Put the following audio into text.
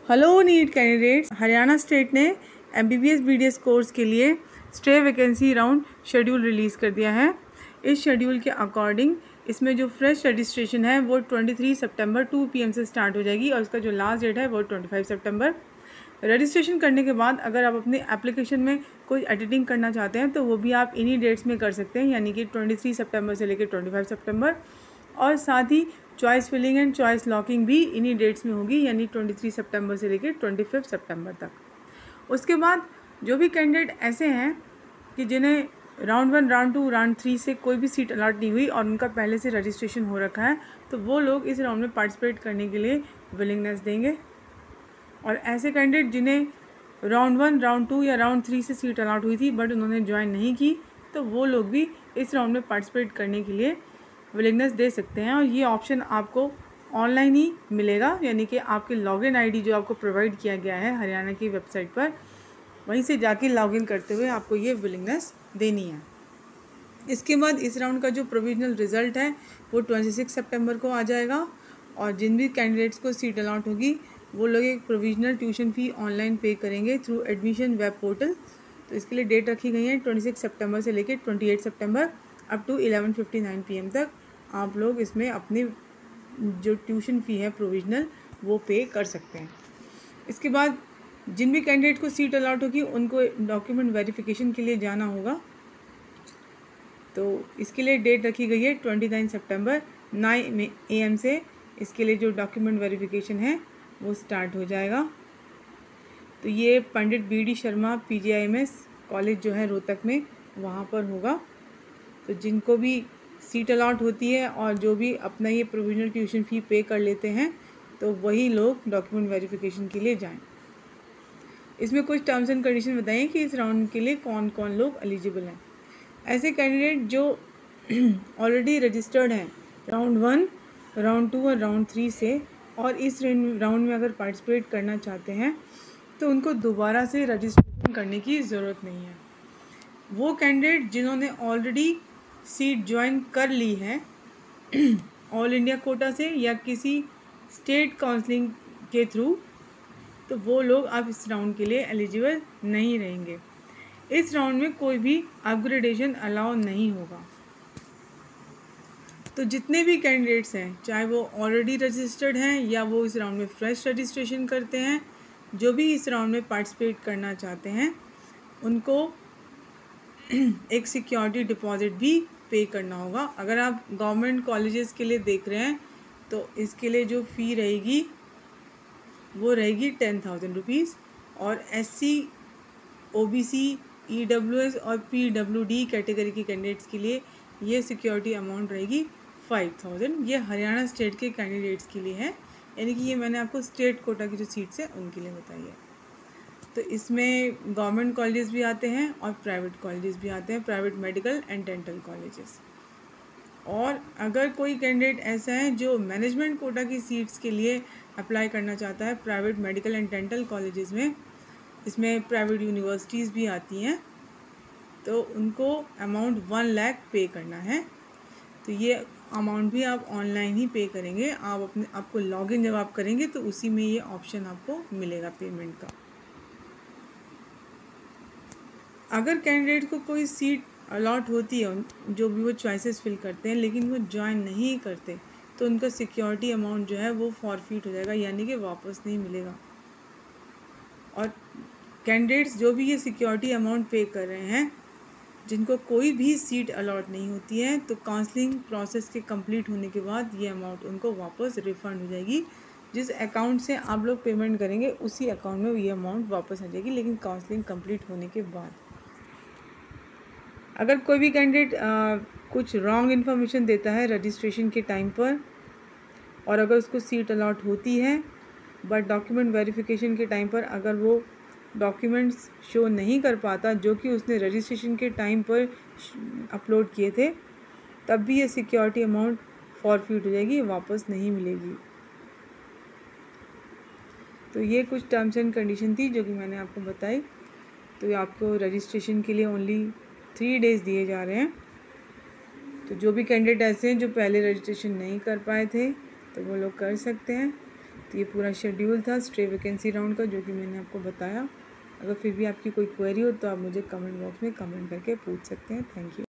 Hello NEET candidates, Haryana state ने MBBS BDS course के लिए stay vacancy round schedule release कर दिया है। इस शेड्यूल के अकॉर्डिंग इसमें जो फ्रेश रजिस्ट्रेशन है वो 23 सितंबर 2 PM से स्टार्ट हो जाएगी और उसका जो लास्ट डेट है वो 25 सितंबर। रजिस्ट्रेशन करने के बाद अगर आप अपने एप्लीकेशन में कोई एडिटिंग करना चाहते हैं तो वो भी आप इन्हीं डेट्स में कर सकते हैं, यानी कि 23 सितंबर से लेकर 25 सितंबर। और साथ ही choice filling and choice locking भी इन्हीं डेट्स में होगी, यानी 23 सितंबर से लेकर 25 सितंबर तक। उसके बाद जो भी कैंडिडेट ऐसे हैं कि जिन्हें राउंड 1, राउंड 2, राउंड 3 से कोई भी सीट अलॉट नहीं हुई और उनका पहले से रजिस्ट्रेशन हो रखा है, तो वो लोग इस राउंड में पार्टिसिपेट करने के लिए विलिंगनेस देंगे। और ऐसे कैंडिडेट जिन्हें राउंड 1, राउंड 2 या राउंड 3 से सीट अलॉट हुई थी बट उन्होंने ज्वाइन नहीं की, तो वो लोग भी इस राउंड में पार्टिसिपेट करने के लिए विलिंगनेस दे सकते हैं। और ये ऑप्शन आपको ऑनलाइन ही मिलेगा, यानी कि आपके लॉगिन आईडी जो आपको प्रोवाइड किया गया है हरियाणा की वेबसाइट पर, वहीं से जाके लॉगिन करते हुए आपको ये विलिंगनेस देनी है। इसके बाद इस राउंड का जो प्रोविजनल रिज़ल्ट है वो 26 सितंबर को आ जाएगा और जिन भी कैंडिडेट्स को सीट अलॉट होगी वो लोग एक प्रोविजनल ट्यूशन फ़ी ऑनलाइन पे करेंगे थ्रू एडमिशन वेब पोर्टल। तो इसके लिए डेट रखी गई है 26 सितंबर से लेकर 28 सितंबर अप टू 11:59 PM तक आप लोग इसमें अपनी जो ट्यूशन फ़ी है प्रोविजनल वो पे कर सकते हैं। इसके बाद जिन भी कैंडिडेट को सीट अलॉट होगी उनको डॉक्यूमेंट वेरिफिकेशन के लिए जाना होगा। तो इसके लिए डेट रखी गई है 29 सितंबर 9 AM से इसके लिए जो डॉक्यूमेंट वेरिफिकेशन है वो स्टार्ट हो जाएगा। तो ये पंडित BD शर्मा PGIMS कॉलेज जो है रोहतक में, वहाँ पर होगा। तो जिनको भी सीट अलॉट होती है और जो भी अपना ये प्रोविजनल ट्यूशन फ़ी पे कर लेते हैं तो वही लोग डॉक्यूमेंट वेरिफिकेशन के लिए जाएं। इसमें कुछ टर्म्स एंड कंडीशन बताइए कि इस राउंड के लिए कौन कौन लोग एलिजिबल हैं। ऐसे कैंडिडेट जो ऑलरेडी रजिस्टर्ड हैं राउंड 1, राउंड 2 और राउंड 3 से और इस राउंड में अगर पार्टिसिपेट करना चाहते हैं तो उनको दोबारा से रजिस्ट्रेशन करने की ज़रूरत नहीं है। वो कैंडिडेट जिन्होंने ऑलरेडी सीट ज्वाइन कर ली है ऑल इंडिया कोटा से या किसी स्टेट काउंसलिंग के थ्रू, तो वो लोग अब इस राउंड के लिए एलिजिबल नहीं रहेंगे। इस राउंड में कोई भी अपग्रेडेशन अलाउ नहीं होगा। तो जितने भी कैंडिडेट्स हैं, चाहे वो ऑलरेडी रजिस्टर्ड हैं या वो इस राउंड में फ्रेश रजिस्ट्रेशन करते हैं, जो भी इस राउंड में पार्टिसिपेट करना चाहते हैं उनको एक सिक्योरिटी डिपॉजिट भी पे करना होगा। अगर आप गवर्नमेंट कॉलेजेस के लिए देख रहे हैं तो इसके लिए जो फ़ी रहेगी वो रहेगी 10,000 रुपीज़ और SC, OBC, EWS और PWD कैटेगरी के कैंडिडेट्स के लिए ये सिक्योरिटी अमाउंट रहेगी 5,000। ये हरियाणा स्टेट के कैंडिडेट्स के लिए है, यानी कि ये मैंने आपको स्टेट कोटा की जो सीट्स हैं उनके लिए बताई है। तो इसमें गवर्नमेंट कॉलेजेस भी आते हैं और प्राइवेट कॉलेजेस भी आते हैं, private medical and dental colleges. और अगर कोई कैंडिडेट ऐसा है जो मैनेजमेंट कोटा की सीट्स के लिए अप्लाई करना चाहता है private medical and dental colleges में, इसमें प्राइवेट यूनिवर्सिटीज़ भी आती हैं, तो उनको अमाउंट 1 लाख पे करना है। तो ये अमाउंट भी आप ऑनलाइन ही पे करेंगे। आपको लॉगिन जब आप करेंगे तो उसी में ये ऑप्शन आपको मिलेगा पेमेंट का। अगर कैंडिडेट को कोई सीट अलॉट होती है, जो भी वो चॉइसेस फिल करते हैं, लेकिन वो ज्वाइन नहीं करते, तो उनका सिक्योरिटी अमाउंट जो है वो फॉरफिट हो जाएगा, यानी कि वापस नहीं मिलेगा। और कैंडिडेट्स जो भी ये सिक्योरिटी अमाउंट पे कर रहे हैं, जिनको कोई भी सीट अलॉट नहीं होती है, तो काउंसलिंग प्रोसेस के कंप्लीट होने के बाद ये अमाउंट उनको वापस रिफ़ंड हो जाएगी। जिस अकाउंट से आप लोग पेमेंट करेंगे उसी अकाउंट में ये अमाउंट वापस आ जाएगी, लेकिन काउंसलिंग कंप्लीट होने के बाद। अगर कोई भी कैंडिडेट कुछ रॉन्ग इन्फॉर्मेशन देता है रजिस्ट्रेशन के टाइम पर और अगर उसको सीट अलॉट होती है बट डॉक्यूमेंट वेरिफिकेशन के टाइम पर अगर वो डॉक्यूमेंट्स शो नहीं कर पाता जो कि उसने रजिस्ट्रेशन के टाइम पर अपलोड किए थे, तब भी ये सिक्योरिटी अमाउंट फॉरफिट हो जाएगी, वापस नहीं मिलेगी। तो ये कुछ टर्म्स एंड कंडीशन थी जो कि मैंने आपको बताई। तो आपको रजिस्ट्रेशन के लिए ओनली 3 डेज़ दिए जा रहे हैं। तो जो भी कैंडिडेट ऐसे हैं जो पहले रजिस्ट्रेशन नहीं कर पाए थे तो वो लोग कर सकते हैं। तो ये पूरा शेड्यूल था स्ट्रे वैकेंसी राउंड का, जो कि मैंने आपको बताया। अगर फिर भी आपकी कोई क्वेरी हो तो आप मुझे कमेंट बॉक्स में कमेंट करके पूछ सकते हैं। Thank you.